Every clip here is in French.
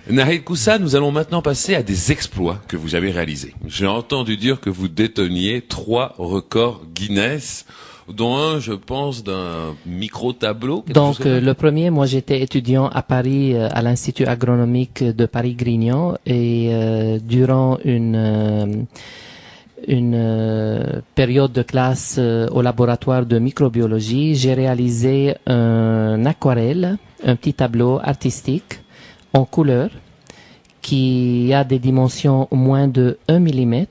Nahid Koussa, nous allons maintenant passer à des exploits que vous avez réalisés. J'ai entendu dire que vous déteniez 3 records Guinness, dont un, je pense, d'un micro-tableau. Donc, le premier, moi, j'étais étudiant à Paris, à l'Institut agronomique de Paris-Grignan, et durant une période de classe au laboratoire de microbiologie, j'ai réalisé un aquarelle, un petit tableau artistique en couleur qui a des dimensions moins de 1 mm.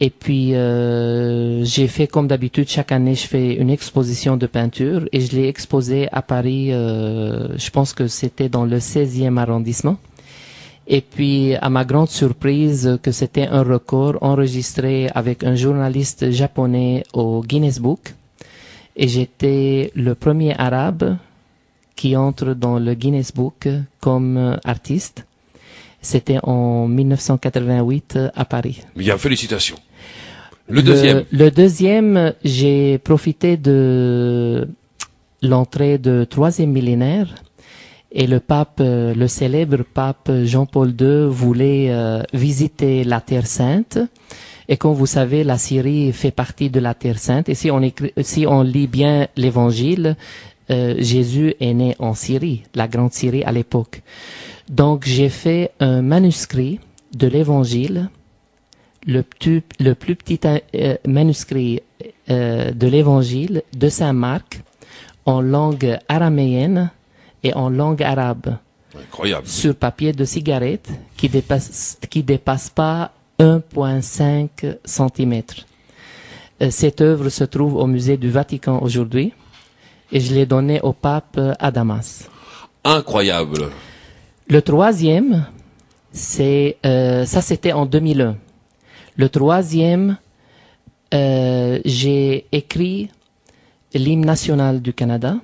Et puis, j'ai fait comme d'habitude, chaque année, je fais une exposition de peinture et je l'ai exposée à Paris, je pense que c'était dans le 16e arrondissement. Et puis, à ma grande surprise, que c'était un record enregistré avec un journaliste japonais au Guinness Book. Et j'étais le premier arabe qui entre dans le Guinness Book comme artiste. C'était en 1988 à Paris. Bien, félicitations. Le deuxième. Le deuxième, j'ai profité de l'entrée de 3e millénaire. Et le pape, le célèbre pape Jean-Paul II voulait visiter la Terre Sainte. Et comme vous savez, la Syrie fait partie de la Terre Sainte. Et si on lit bien l'Évangile, Jésus est né en Syrie, la grande Syrie à l'époque. Donc j'ai fait un manuscrit de l'Évangile, le plus petit manuscrit de l'Évangile de Saint Marc en langue araméenne et en langue arabe. Incroyable. Sur papier de cigarette qui dépasse pas 1,5 cm. Cette œuvre se trouve au musée du Vatican aujourd'hui et je l'ai donnée au pape à Damas. Incroyable. Le troisième, ça c'était en 2001. Le troisième, j'ai écrit l'hymne national du Canada.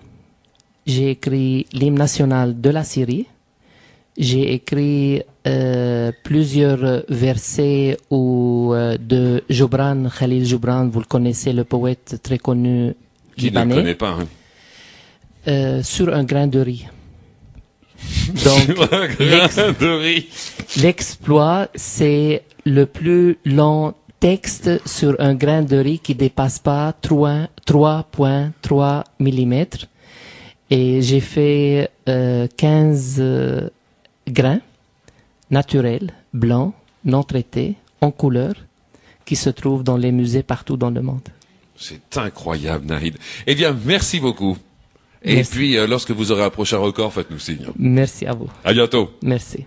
J'ai écrit l'hymne national de la Syrie. J'ai écrit plusieurs versets de Joubran, Khalil Joubran, vous le connaissez, le poète très connu libanais. Qui ne le connaît pas, hein. Sur un grain de riz. Donc, l'exploit, c'est le plus long texte sur un grain de riz qui dépasse pas 3,3 mm. Et j'ai fait 15 grains naturels, blancs, non traités, en couleur, qui se trouvent dans les musées partout dans le monde. C'est incroyable, Nahid. Eh bien, merci beaucoup. Et Merci. puis, lorsque vous aurez un prochain record, faites-nous signe. Merci à vous. À bientôt. Merci.